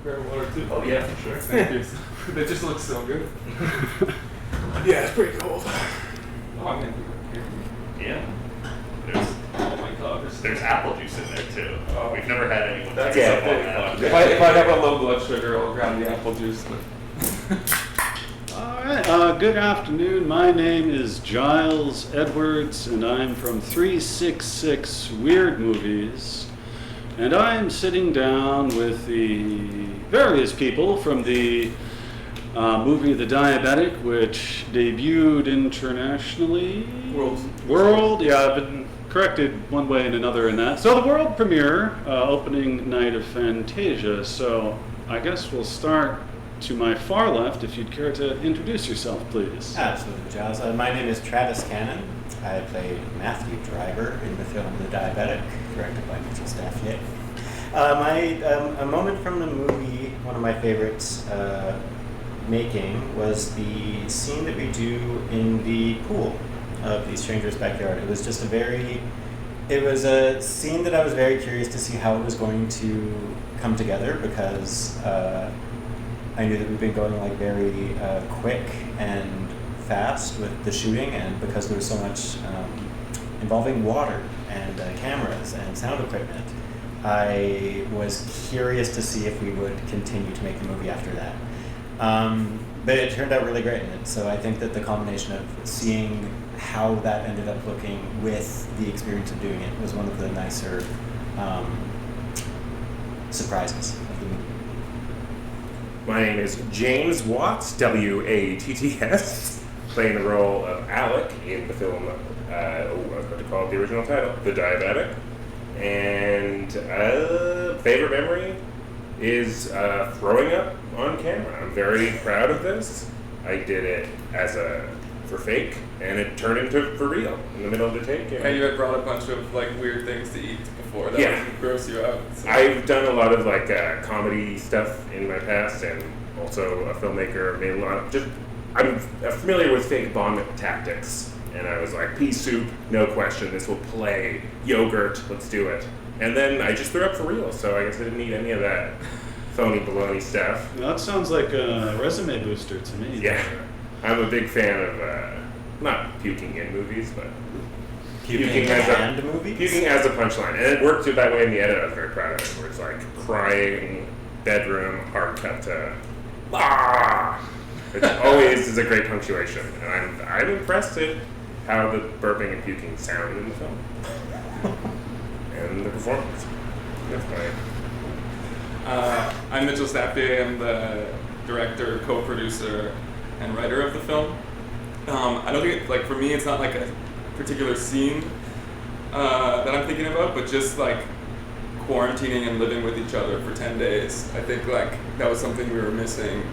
grab one or two? Oh yeah, for sure. Thank you. They just look so good. Yeah, it's pretty cold. Oh, I'm gonna do it here. Yeah. Oh my god. There's apple juice in there too. Oh. We've never had anyone That's pick up something. on that. If I have a low blood sugar, I'll grab the apple juice. But All right, good afternoon. My name is Giles Edwards, and I'm from 366 Weird Movies. And I'm sitting down with the various people from the movie The Diabetic, which debuted internationally. World, yeah, I've been corrected one way and another in that. So the world premiere, opening night of Fantasia. So I guess we'll start to my far left, if you'd care to introduce yourself, please. Absolutely, Giles. My name is Travis Cannon. I played Matthew Driver in the film The Diabetic, directed by Mitchell Stafiej. A moment from the movie, one of my favorites making, was the scene that we do in the pool of the stranger's backyard. It was just it was a scene that I was very curious to see how it was going to come together, because I knew that we've been going like very quick and fast with the shooting, and because there was so much involving water and cameras and sound equipment, I was curious to see if we would continue to make the movie after that. But it turned out really great, and so I think that the combination of seeing how that ended up looking with the experience of doing it was one of the nicer surprises of the movie. My name is James Watts, W-A-T-T-S, playing the role of Alec in the film, I was about to call it the original title, The Diabetic. And favorite memory is throwing up on camera. I'm very proud of this. I did it for fake, and it turned into for real in the middle of the take. and you had brought a bunch of like weird things to eat before that would gross you out. So. I've done a lot of like comedy stuff in my past, and also a filmmaker. Made a lot of I'm familiar with fake vomit tactics, and I was like, pea soup, no question. This will play. Yogurt, let's do it. And then I just threw up for real, so I guess I didn't need any of that phony baloney stuff. Well, that sounds like a resume booster to me. Yeah, I'm a big fan of not puking in movies, but Puking as a punchline, and it worked that way in the edit. I was very proud of it. Where it's like crying, bedroom, hard cut to It always is a great punctuation, and I'm impressed at how the burping and puking sound in the film and the performance. That's my. I'm Mitchell Stafiej. I'm the director, co-producer, and writer of the film. I don't think for me, it's not like a particular scene that I'm thinking about, but just like quarantining and living with each other for 10 days. I think like that was something we were missing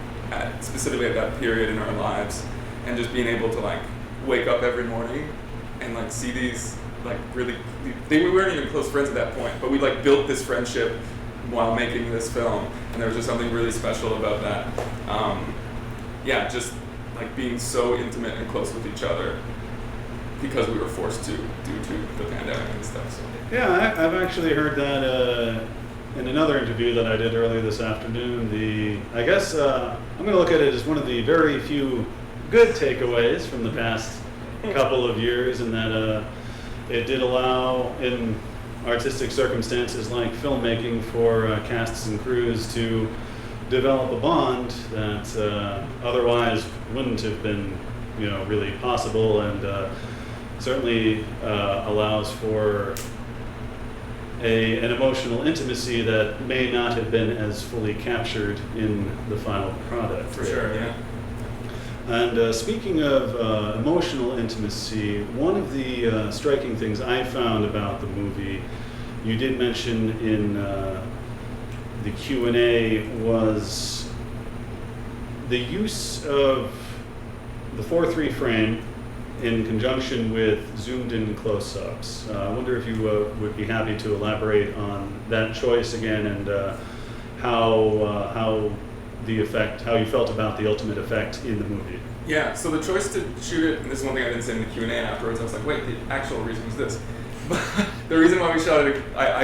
specifically at that period in our lives, and just being able to like wake up every morning and like see these like really, we weren't even close friends at that point, but we like built this friendship while making this film, and there was just something really special about that. Just like being so intimate and close with each other because we were forced to due to the pandemic and stuff. So. Yeah, I've actually heard that in another interview that I did earlier this afternoon. I guess I'm going to look at it as one of the very few good takeaways from the past couple of years, in that it did allow, in artistic circumstances like filmmaking, for casts and crews to develop a bond that otherwise wouldn't have been, really possible, and certainly allows for an emotional intimacy that may not have been as fully captured in the final product. For sure, yeah. And speaking of emotional intimacy, one of the striking things I found about the movie, you did mention in the Q&A, was the use of the 4:3 frame in conjunction with zoomed-in close-ups. I wonder if you would be happy to elaborate on that choice again, and how you felt about the ultimate effect in the movie. Yeah, so the choice to shoot it, and this is one thing I didn't say in the Q&A afterwards, I was like, wait, the actual reason was this. The reason why I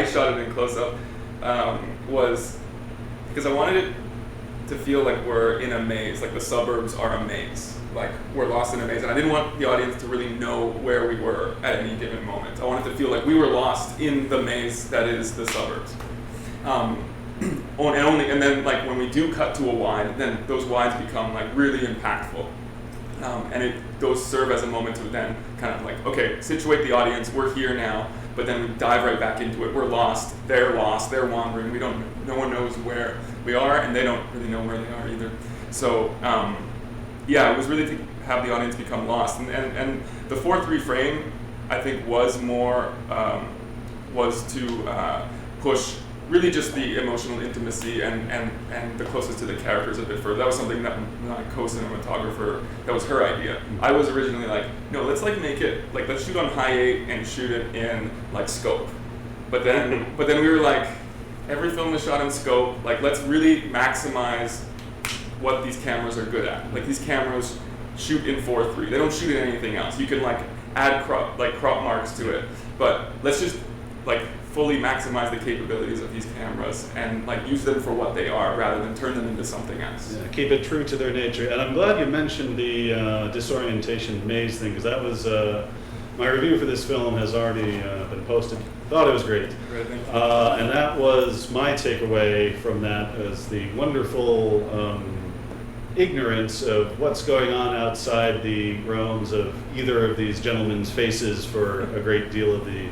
shot it in close-up was because I wanted it to feel like we're in a maze, like the suburbs are a maze, like we're lost in a maze, and I didn't want the audience to really know where we were at any given moment. I wanted to feel like we were lost in the maze that is the suburbs. And then like when we do cut to a wide, then those wides become like really impactful. And those serve as a moment to then kind of like, okay, situate the audience, we're here now, but then we dive right back into it. We're lost, they're wandering, no one knows where we are, and they don't really know where they are either. So, it was really to have the audience become lost. And the 4-3 frame, I think, was more, was to push really just the emotional intimacy and the closest to the characters a bit further. That was something that my co-cinematographer, that was her idea. I was originally like, no, let's like make it, like let's shoot on high 8 and shoot it in like scope. But then we were like, every film is shot in scope, like let's really maximize what these cameras are good at. Like these cameras shoot in 4:3. They don't shoot in anything else. You can like add crop marks to it, but let's just like fully maximize the capabilities of these cameras and like use them for what they are rather than turn them into something else. Yeah, keep it true to their nature. And I'm glad you mentioned the disorientation maze thing, because that was my review for this film has already been posted. Thought it was great. Great, thank you. And that was my takeaway from that, as the wonderful ignorance of what's going on outside the realms of either of these gentlemen's faces for a great deal of the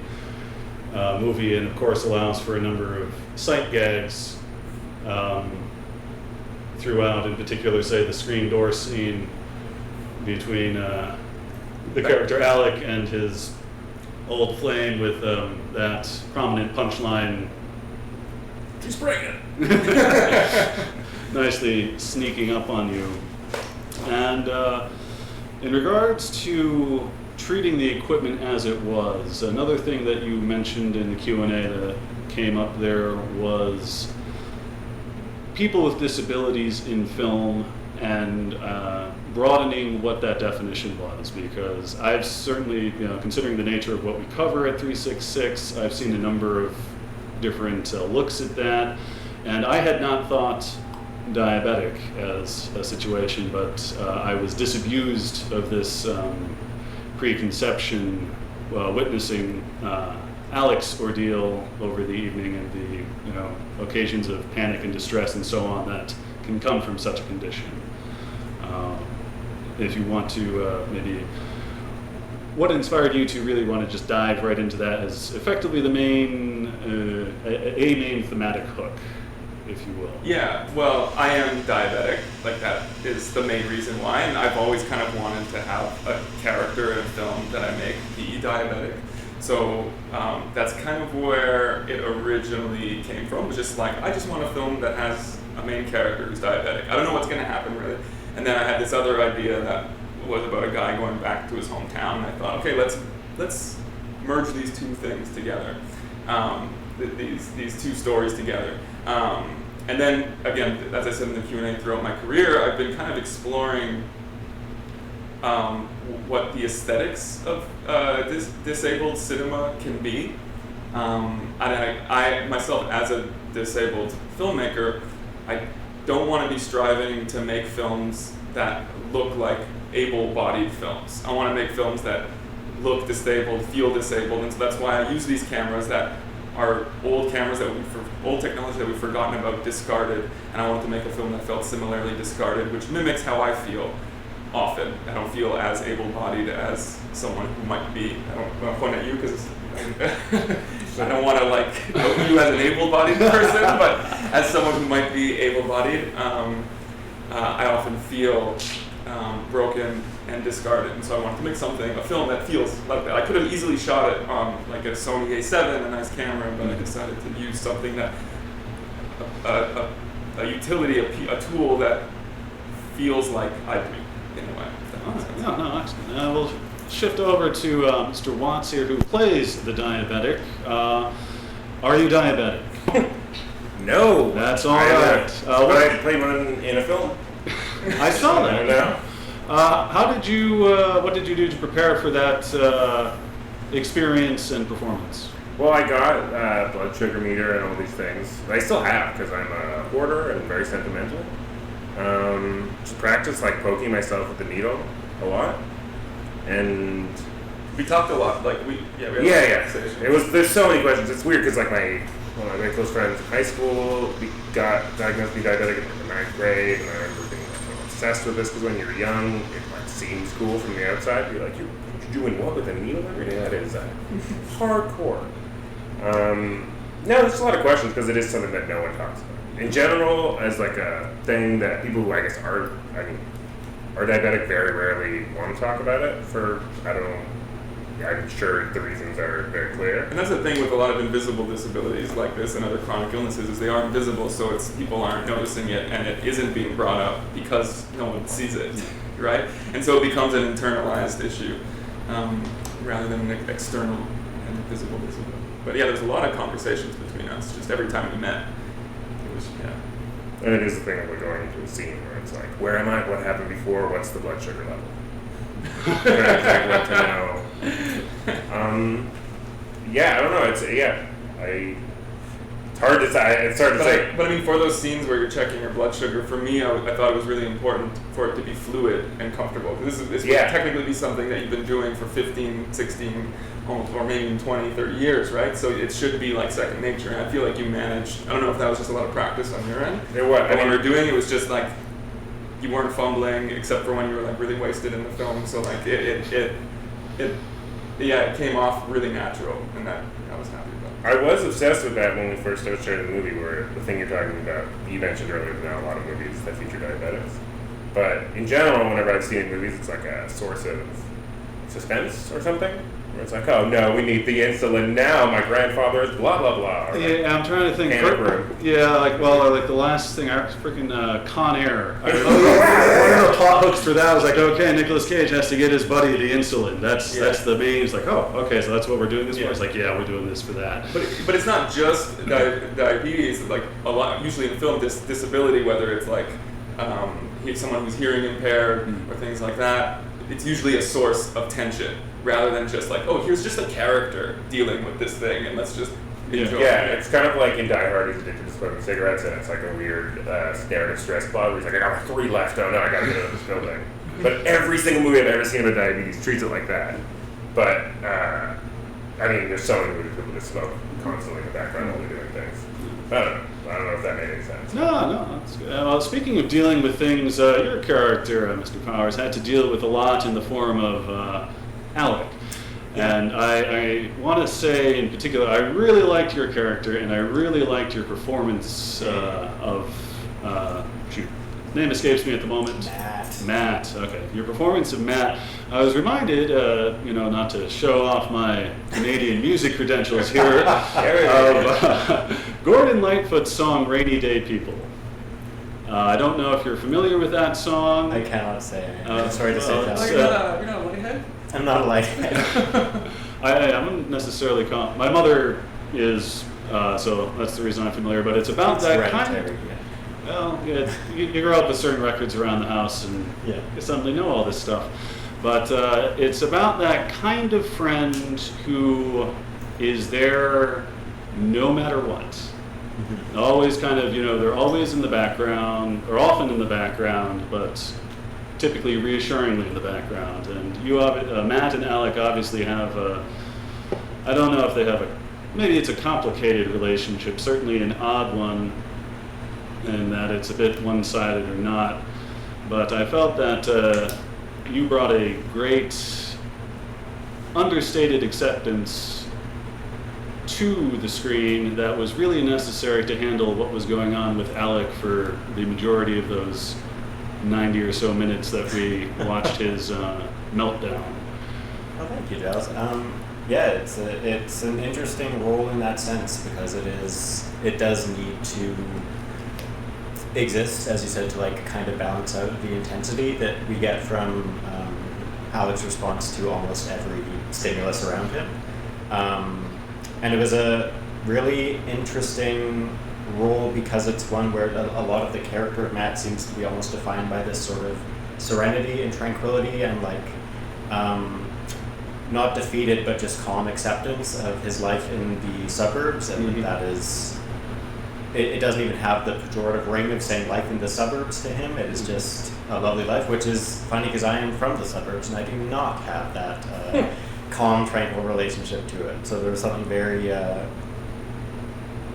movie, and of course allows for a number of sight gags throughout, in particular, say, the screen door scene between the character Alec and his old flame with that prominent punchline. She's pregnant. Nicely sneaking up on you. And in regards to treating the equipment as it was, another thing that you mentioned in the Q&A that came up there was people with disabilities in film, and broadening what that definition was, because I've certainly, considering the nature of what we cover at 366, I've seen a number of different looks at that, and I had not thought diabetic as a situation, but I was disabused of this preconception witnessing Alec's ordeal over the evening and the occasions of panic and distress and so on that can come from such a condition. If you want to maybe, what inspired you to really want to just dive right into that as effectively the main, a main thematic hook, if you will? Yeah, well, I am diabetic, like that is the main reason why, and I've always kind of wanted to have a character in a film that I make be diabetic. So that's kind of where it originally came from, was just like, I just want a film that has a main character who's diabetic. I don't know what's going to happen really. And then I had this other idea that was about a guy going back to his hometown, and I thought, okay, let's merge these two things together, these two stories together. And then, again, as I said in the Q&A, throughout my career, I've been kind of exploring what the aesthetics of disabled cinema can be. And I myself, as a disabled filmmaker, I don't want to be striving to make films that look like able-bodied films. I want to make films that look disabled, feel disabled, and so that's why I use these cameras that are old cameras old technology that we've forgotten about, discarded, and I wanted to make a film that felt similarly discarded, which mimics how I feel often. I don't feel as able-bodied as someone who might be. I don't want to point at you because I don't want to note you as an able-bodied person, but as someone who might be able-bodied, I often feel broken and discarded, and so I wanted to make a film that feels like that. I could have easily shot it on like a Sony A7, a nice camera, but I decided to use something that, a utility, a tool that feels like I do, in a way. If that makes sense. No, excellent. We'll shift over to Mr. Watts here, who plays the diabetic. Are you diabetic? No. That's all right. But I played one in a film. I saw that. I know. What did you do to prepare for that experience and performance? Well, I got blood sugar meter and all these things. I still have because I'm a hoarder and very sentimental. Just practice like poking myself with the needle a lot, and We talked a lot, like we had a yeah. conversation. It was. There's so many questions. It's weird because like one of my very close friends in high school got diagnosed with diabetic in the 9th grade, and I remember being like, obsessed with this because when you're young, it like seems cool from the outside. You're like, you're doing what with a needle every day? That is hardcore. No, there's a lot of questions because it is something that no one talks about. In general, as like a thing that people who I guess are diabetic very rarely want to talk about it for, I don't know, I'm sure the reasons are very clear. And that's the thing with a lot of invisible disabilities like this and other chronic illnesses is they are invisible, so it's people aren't noticing it and it isn't being brought up because no one sees it, right? And so it becomes an internalized issue rather than an external and visible disability. But yeah, there's a lot of conversations between us just every time we met. It was, yeah. And it is the thing of like going into a scene where it's like, where am I? What happened before? What's the blood sugar level? What to know. Yeah, I don't know. It's hard to say. It's hard to say. But I mean, for those scenes where you're checking your blood sugar, for me, I thought it was really important for it to be fluid and comfortable. This would technically be something that you've been doing for 15, 16, almost, or maybe even 20, 30 years, right? So it should be like second nature. And I feel like you managed, I don't know if that was just a lot of practice on your end. It was. But when you were doing it was just like, you weren't fumbling except for when you were like really wasted in the film. So like it came off really natural, and that I was happy about. I was obsessed with that when we first started showing the movie, where the thing you're talking about, you mentioned earlier, there's now a lot of movies that feature diabetics. But in general, whenever I've seen movies, it's like a source of suspense or something. Where it's like, oh no, we need the insulin now. My grandfather is blah blah blah. Or Yeah, I'm trying to think. Panic Room. Yeah, like the last thing, I freaking Con Air. One of the plot hooks for that was like, okay, Nicolas Cage has to get his buddy the insulin. That's the main. It's like, oh, okay, so that's what we're doing this for. It's like, yeah, we're doing this for that. But it's not just diabetes. Like a lot, usually in film, disability, whether it's like someone who's hearing impaired or things like that, it's usually a source of tension rather than just like, oh, here's just a character dealing with this thing and let's just enjoy Yeah, it. it's kind of like in Die Hard, he's addicted to smoking cigarettes, and it's like a weird narrative stress plot where he's like, I got 3 left, oh no, I gotta get out of this building. But every single movie I've ever seen about diabetes treats it like that. But, I mean, there's so many movies people just smoke constantly in the background while they're doing things. I don't know if that made any sense. No, that's good. Well, speaking of dealing with things, your character, Mr. Powers, had to deal with a lot in the form of Alec. And I want to say in particular, I really liked your character, and I really liked your performance of, shoot, his name escapes me at the moment. Matt, okay. Your performance of Matt, I was reminded, not to show off my Canadian music credentials here, of Gordon Lightfoot's song Rainy Day People. I don't know if you're familiar with that song. I cannot say. I'm sorry to say that. You're not a lighthead? I'm not a lighthead. I'm necessarily my mother is, so that's the reason I'm familiar. But it's about that kind of. Well, yeah, you grow up with certain records around the house, and you suddenly know all this stuff. But it's about that kind of friend who is there no matter what. Mm-hmm. Always kind of, they're always in the background, or often in the background, but typically reassuringly in the background. And you, Matt and Alec obviously have I don't know if they have maybe it's a complicated relationship, certainly an odd one, and that it's a bit one-sided or not. But I felt that you brought a great understated acceptance to the screen that was really necessary to handle what was going on with Alec for the majority of those 90 or so minutes that we watched his meltdown. Oh, thank you, Giles. It's an interesting role in that sense because it does need to exist, as you said, to like kind of balance out the intensity that we get from Alec's response to almost every stimulus around him. And it was a really interesting role because it's one where a lot of the character of Matt seems to be almost defined by this sort of serenity and tranquility and like not defeated, but just calm acceptance of his life in the suburbs, and that is, it doesn't even have the pejorative ring of saying life in the suburbs to him. It is just a lovely life, which is funny because I am from the suburbs and I do not have that calm, tranquil relationship to it. So there was something very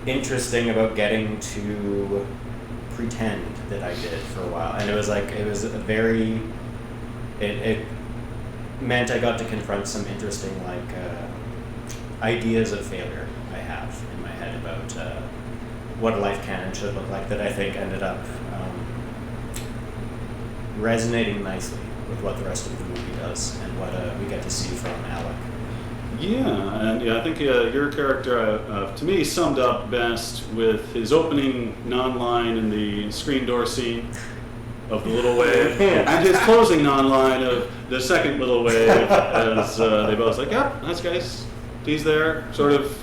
interesting about getting to pretend that I did for a while, and it was a very, it meant I got to confront some interesting ideas of failure I have in my head about what a life canon should look like, that I think ended up resonating nicely with what the rest of the movie does and what we get to see from Alec. Yeah, and I think your character, to me, summed up best with his opening non-line in the screen door scene of the little wave, and his closing non-line of the second little wave, as they both like, "Yep, that's guys. He's there," sort of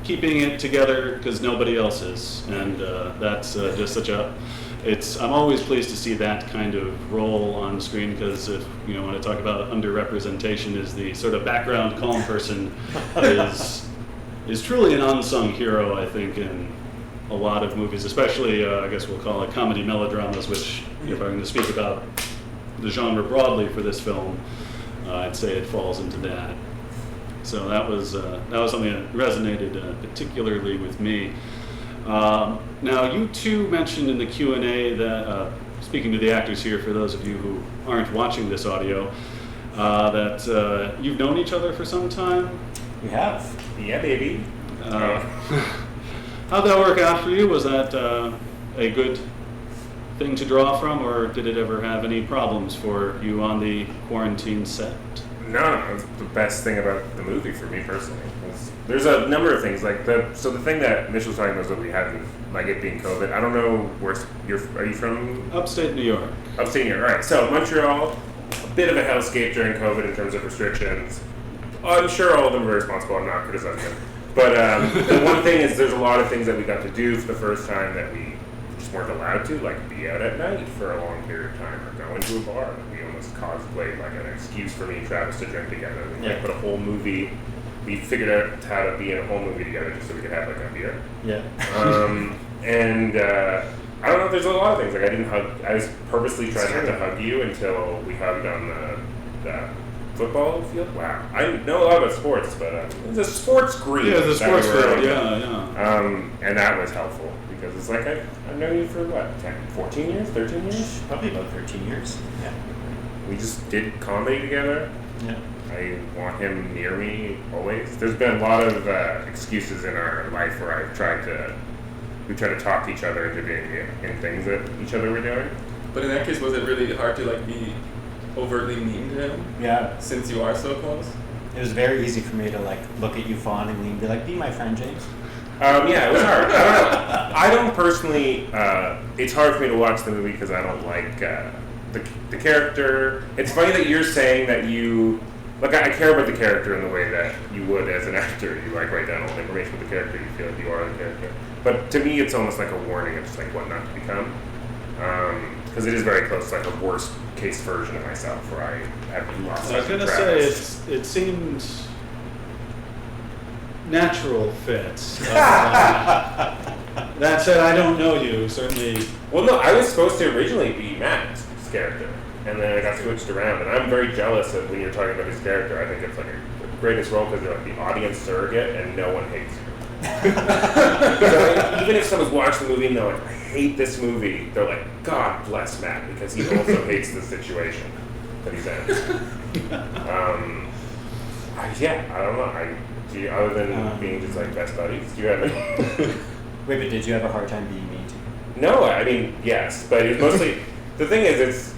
keeping it together because nobody else is, and that's just such a. I'm always pleased to see that kind of role on screen, because if you know, when I talk about underrepresentation, is the sort of background calm person is truly an unsung hero, I think, in a lot of movies, especially I guess we'll call it comedy melodramas, which if I'm going to speak about the genre broadly for this film, I'd say it falls into that. So that was something that resonated particularly with me. Now, you two mentioned in the Q&A that, speaking to the actors here, for those of you who aren't watching this audio, that you've known each other for some time. We have. Yeah, baby. How'd that work out for you? Was that a good thing to draw from, or did it ever have any problems for you on the quarantine set? No, it's the best thing about the movie for me personally. There's a number of things, like the thing that Mitchell was talking about is that we had, like it being COVID. I don't know where are you from? Upstate New York. Upstate New York. All right. So Montreal, a bit of a hellscape during COVID in terms of restrictions. I'm sure all of them were responsible. I'm not criticizing them. But the one thing is, there's a lot of things that we got to do for the first time that we just weren't allowed to, like be out at night for a long period of time, or go into a bar. We almost cosplayed like an excuse for me and Travis to drink together. We put a whole movie. We figured out how to be in a whole movie together just so we could have like a beer. Yeah. And I don't know. There's a lot of things. Like I didn't hug. I was purposely trying not to hug you until we hugged on the football field. Wow. I know a lot about sports, but it's a sports green. Yeah, the sports field. Yeah. And that was helpful because it's like I've known you for what, 14 years, 13 years? Probably about 13 years. Yeah. We just did comedy together. Yeah. I want him near me always. There's been a lot of excuses in our life where we try to talk to each other into being in things that each other were doing. But in that case, was it really hard to like be overtly mean to him? Yeah. Since you are so close? It was very easy for me to like look at you fawningly and be like, "Be my friend, James." Yeah, it was hard. I don't know. I don't personally. It's hard for me to watch the movie because I don't like the character. It's funny that you're saying that you. Like, I care about the character in the way that you would as an actor. You, like, write down all the information about the character. You feel like you are the character. But to me, it's almost like a warning of just, like, what not to become. Because it is very close to, like, a worst-case version of myself where I have lost. I was going to say, it seemed natural fits. That said, I don't know you, certainly. Well, no, I was supposed to originally be Matt's character. And then I got switched around, and I'm very jealous of when you're talking about his character. I think it's like the greatest role because you're like the audience surrogate, and no one hates you. So even if someone's watched the movie and they're like, "I hate this movie," they're like, "God bless Matt," because he also hates the situation that he's in. Yeah, I don't know. Other than being just like best buddies, do you have any? Wait, but did you have a hard time being mean to me? No, I mean yes, but it's mostly the thing is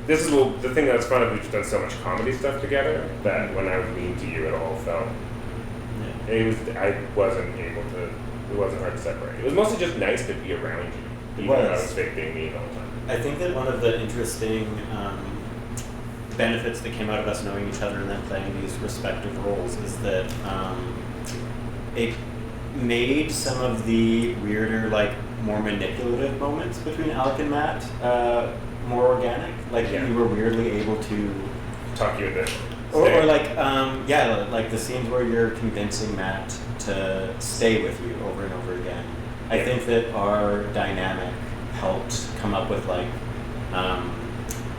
This is the thing that's fun is we've done so much comedy stuff together that when I was mean to you, it all felt. Yeah. It wasn't hard to separate. It was mostly just nice to be around you, even though I was fake being mean all the time. I think that one of the interesting benefits that came out of us knowing each other and then playing these respective roles is that it made some of the weirder, like more manipulative moments between Alec and Matt more organic. Like we were weirdly able to talk you into Or like the scenes where you're convincing Matt to stay with you over and over again. I think that our dynamic helped come up with like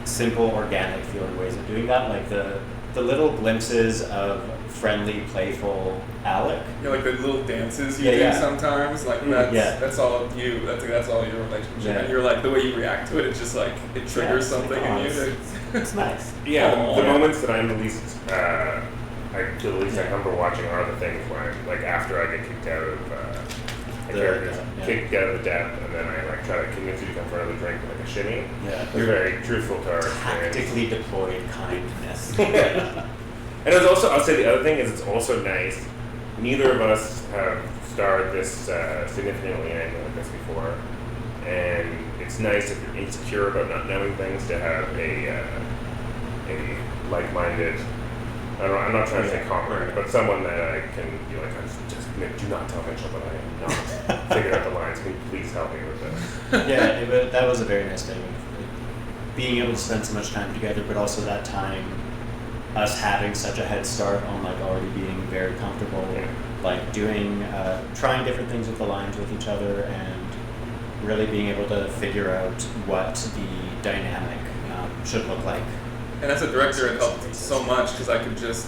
simple, organic feeling ways of doing that. Like the little glimpses of friendly, playful Alec. Like the little dances you do sometimes. Like that's all you. That's all your relationship. Yeah. And you're like the way you react to it. It's just like it triggers something in you. It's nice. Yeah, the moments that I'm the least, I feel the least uncomfortable watching are the things when, like, after I get kicked out of kicked out of the depth, and then I like try to convince you to come for another drink with like a shimmy. Yeah, you're very truthful to our tactically deployed kindness. And it's also, I'll say the other thing is it's also nice. Neither of us have starred this significantly in anything like this before, and it's nice if you're insecure about not knowing things to have a like-minded. I'm not trying to say comrade, but someone that I can be like, just do not tell Mitchell that I am not figuring out the lines. Can you please help me with this? That was a very nice thing. Being able to spend so much time together, but also that time, us having such a head start on like already being very comfortable, like doing, trying different things with the lines with each other, and really being able to figure out what the dynamic should look like. And as a director, it helped so much because I could just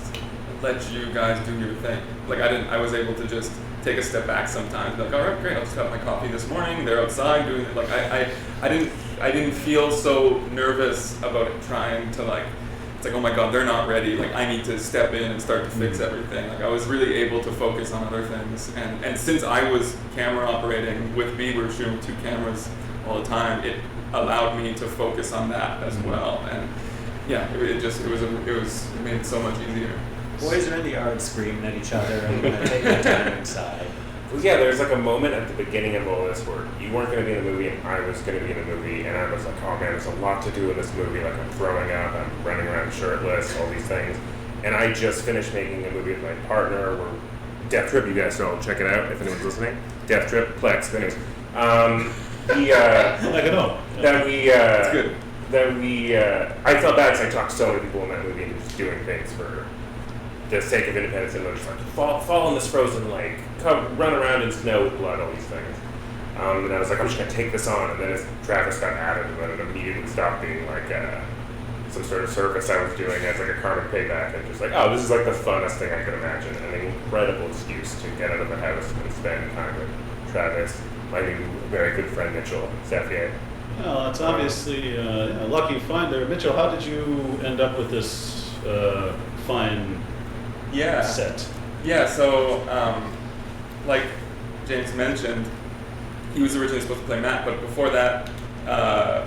let you guys do your thing. Like I was able to just take a step back sometimes. Be like, all right, great. I'll just have my coffee this morning. They're outside doing it. Like I didn't feel so nervous about it trying to like. It's like, oh my God, they're not ready. Like I need to step in and start to fix everything. Like I was really able to focus on other things. And since I was camera operating with me, we were shooting 2 cameras all the time. It allowed me to focus on that as well. And yeah, it made it so much easier. Boys are in the yard screaming at each other and taking their time inside. Well, yeah, there's like a moment at the beginning of all this where you weren't going to be in the movie and I was going to be in the movie, and I was like, oh man, there's a lot to do in this movie. Like I'm throwing up, I'm running around shirtless, all these things. And I just finished making a movie with my partner. We're Death Trip, you guys should check it out if anyone's listening. Death Trip, Plex, anyways. It's good. I felt bad because I talked to so many people in that movie and just doing things for the sake of independent cinema, just like fall in this frozen lake, run around in snow with blood, all these things. And I was like, I'm just gonna take this on. And then as Travis got added, and then it immediately stopped being like some sort of service I was doing as like a karmic payback, and just like, oh, this is like the funnest thing I could imagine, and an incredible excuse to get out of the house and spend time with Travis, my new very good friend Mitchell Stafiej. Well, it's obviously a lucky find there. Mitchell, how did you end up with this fine set? Yeah, so like James mentioned, he was originally supposed to play Matt, but before that, I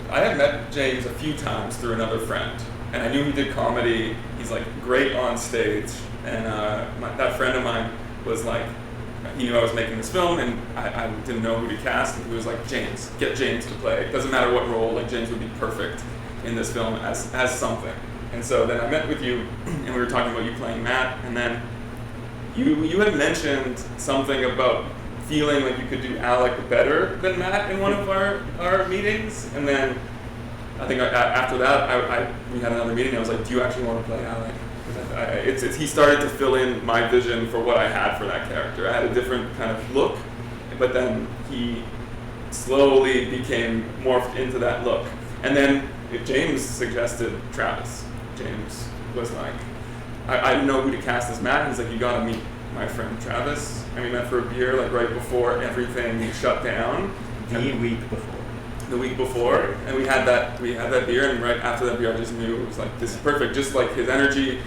had met James a few times through another friend, and I knew he did comedy. He's like great on stage, and that friend of mine was like, he knew I was making this film, and I didn't know who to cast, and he was like, James, get James to play. It doesn't matter what role, like James would be perfect in this film as something. And so then I met with you, and we were talking about you playing Matt, and then you had mentioned something about feeling like you could do Alec better than Matt in one of our meetings, and then I think after that we had another meeting, and I was like, do you actually want to play Alec? He started to fill in my vision for what I had for that character. I had a different kind of look, but then he slowly became morphed into that look. And then James suggested Travis. James was like, I didn't know who to cast as Matt. He's like, you gotta meet my friend Travis. And we met for a beer like right before everything shut down. The week before. And we had that beer, and right after that beer I just knew it was like, this is perfect. Just like his energy,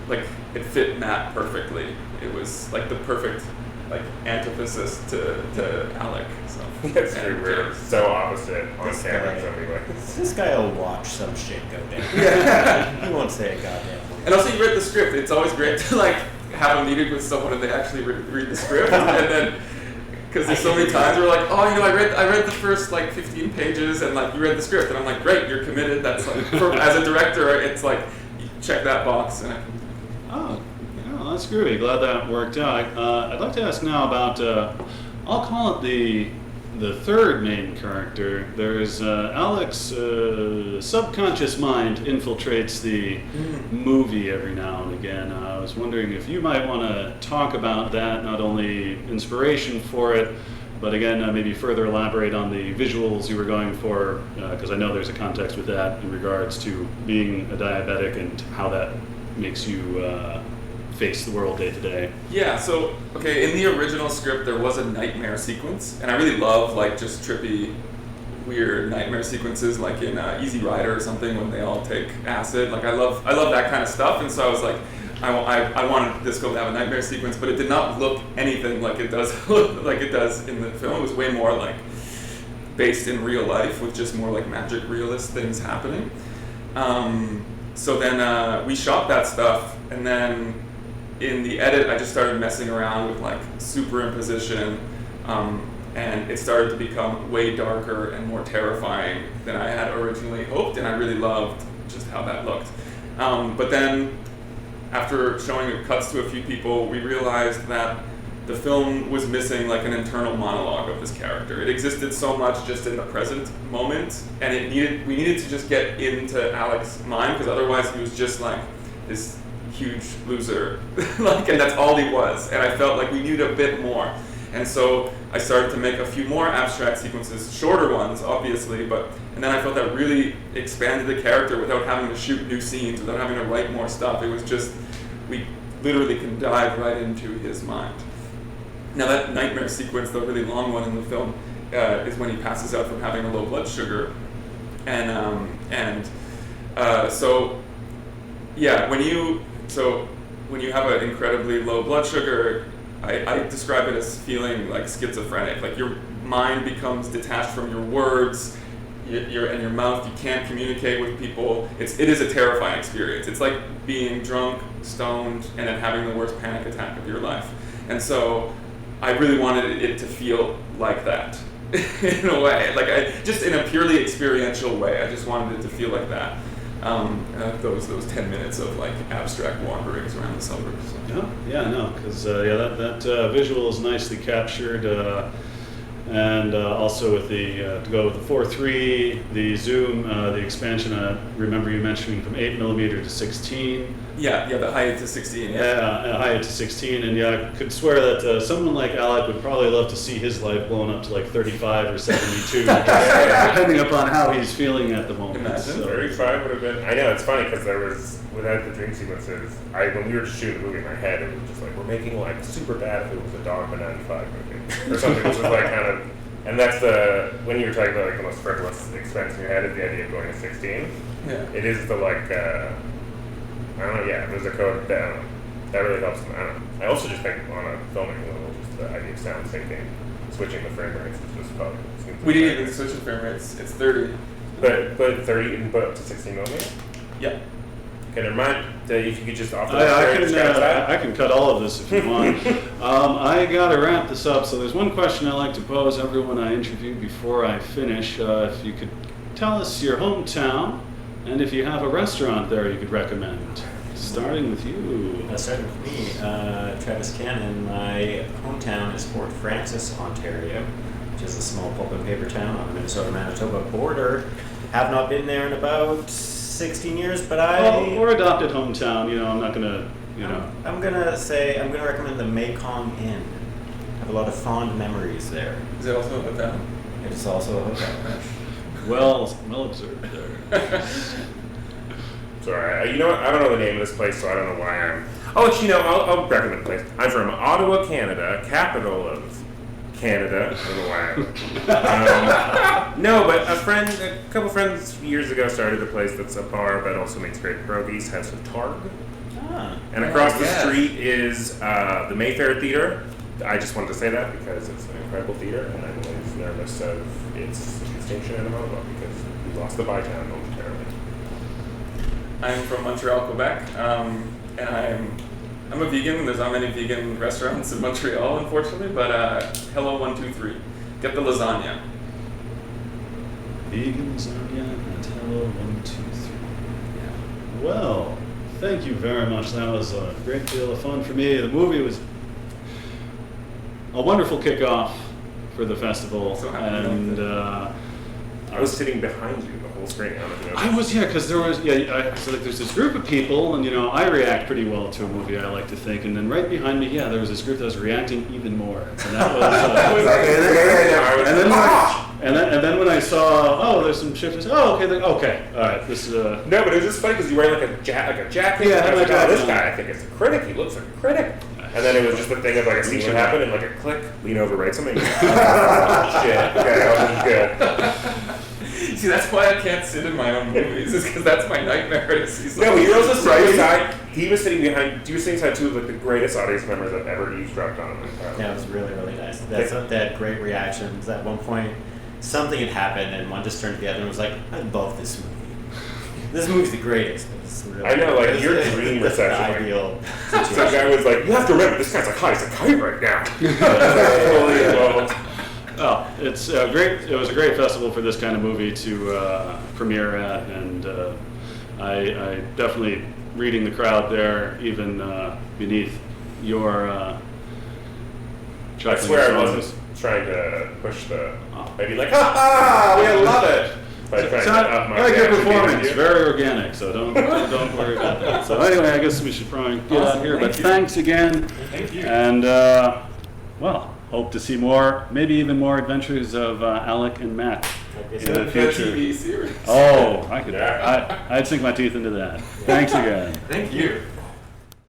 like it fit Matt perfectly. It was like the perfect like antithesis to Alec. So that's true. We're so opposite on camera. This guy will watch some shit go down. Yeah. He won't say a goddamn word. And also, you read the script. It's always great to like have a meeting with someone and they actually read the script, and then because there's so many times where like, oh, you know, I read the first like 15 pages, and like you read the script, and I'm like, great, you're committed. That's like as a director, it's like you check that box, and that's groovy. Glad that worked out. I'd like to ask now about, I'll call it the the third main character, there's Alec's subconscious mind infiltrates the movie every now and again. I was wondering if you might want to talk about that, not only inspiration for it, but again, maybe further elaborate on the visuals you were going for, because I know there's a context with that in regards to being a diabetic and how that makes you face the world day to day. Yeah, so, okay, in the original script there was a nightmare sequence, and I really love like just trippy, weird nightmare sequences like in Easy Rider or something when they all take acid. Like I love that kind of stuff, and so I was like, I wanted this film to have a nightmare sequence, but it did not look anything like it does in the film. It was way more like based in real life with just more like magic realist things happening. So then we shot that stuff, and then in the edit I just started messing around with like superimposition, and it started to become way darker and more terrifying than I had originally hoped, and I really loved just how that looked. But then after showing the cuts to a few people, we realized that the film was missing like an internal monologue of this character. It existed so much just in the present moment, and we needed to just get into Alec's mind, because otherwise he was just like this huge loser, like, and that's all he was. And I felt like we needed a bit more. And so I started to make a few more abstract sequences, shorter ones, obviously, and then I felt that really expanded the character without having to shoot new scenes, without having to write more stuff. It was just, we literally can dive right into his mind. Now that nightmare sequence, the really long one in the film, is when he passes out from having a low blood sugar. So when you have an incredibly low blood sugar, I describe it as feeling like schizophrenic. Like your mind becomes detached from your words, and your mouth. You can't communicate with people. It is a terrifying experience. It's like being drunk, stoned, and then having the worst panic attack of your life. And so I really wanted it to feel like that in a way, just in a purely experiential way. I just wanted it to feel like that. Those 10 minutes of like abstract wanderings around the suburbs. Because that visual is nicely captured, and also with the to go with the 4:3, the zoom, the expansion. I remember you mentioning from 8mm to 16. Yeah, the height to 16. Yeah, height to 16, and I could swear that someone like Alec would probably love to see his life blown up to like 35 or 72, depending upon how he's feeling at the moment. Imagine. 35 would have been. I know, it's funny because there was, without the dream sequences, when we were shooting the movie in my head, it was just like, we're making like super bad if it was a Dog of a 95 movie or something, which was like kind of. And that's when you were talking about like the most frivolous expense in your head is the idea of going to 16. Yeah. It is the like. I don't know, there's a code that really helps them. I don't know. I also just think on a filming level, just the idea of sound syncing, switching the frame rates is just probably. We didn't even switch the frame rates. It's 30. But 30 and put up to 16mm? Yeah. Okay, never mind. If you could just offer I can cut all of this if you want. I gotta wrap this up, so there's one question I like to pose everyone I interview before I finish. If you could tell us your hometown, and if you have a restaurant there you could recommend. Starting with you. Starting with me, Travis Cannon. My hometown is Fort Francis, Ontario, which is a small pulp and paper town on the Minnesota-Manitoba border. Have not been there in about 16 years, but or adopted hometown, I'm not gonna, I'm gonna recommend the Mekong Inn. I have a lot of fond memories there. Is it also a hotel? It is also a hotel. Well observed there. Sorry, you know what? I don't know the name of this place, so I don't know why I'm. Oh, actually, no, I'll recommend the place. I'm from Ottawa, Canada, capital of Canada. I don't know why. No, but a couple friends years ago started a place that's a bar that also makes great pierogies, House of Targ. And across the street is the Mayfair Theater. I just wanted to say that because it's an incredible theater, and I'm always nervous of its extinction in a moment because we lost the Bytown momentarily. I'm from Montreal, Quebec, and I'm a vegan. There's not many vegan restaurants in Montreal, unfortunately, but Hello 123. Get the lasagna. Vegan lasagna at Hello 123. Yeah. Well, thank you very much. That was a great deal of fun for me. The movie was a wonderful kickoff for the festival, So happy about and I was sitting behind you the whole screen. I don't know if you I noticed. was, yeah, because there was, so like there's this group of people, and I react pretty well to a movie, I like to think, and then right behind me, there was this group that was reacting even more, and that was, and then when I saw, there's some shifts, okay, all right, this is No, but it was just funny because you were wearing like a jacket. Yeah, I and I had was my like, jacket this on. guy, I think is a critic. He looks like a critic. And then it was just the thing of like a scene would happen and like a click, lean over, write something. Shit. Okay, good. See, that's why I can't sit in my own movies, is because that's my nightmare to see No, something. but you're also sitting beside. He was sitting behind. You were sitting beside two of like the greatest audience members I've ever eavesdropped on. Yeah, it was really, really nice. They had great reactions. At one point, something had happened, and one just turned to the other and was like, "I love this movie. This movie's the greatest." It's really, I know, like, it's- your it's dream the reception, like- ideal Some situation. guy was like, "You have to remember, this guy's like high as a kite right now." Totally involved. Oh, it's great. It was a great festival for this kind of movie to premiere at, and I definitely reading the crowd there, even beneath your I chuckling swear I songs. wasn't trying to push the. I'd be like, "Ha ha, we love it." By trying It's to not, up my I like your reaction performance, behind you. very organic, so don't worry about that. So anyway, I guess we should probably get out of here, but thanks again. Thank you. And, hope to see more, maybe even more adventures of Alec and Matt in the The future. TV series. Oh, I could, Yeah. I'd sink my teeth into that. Thanks again. Thank you.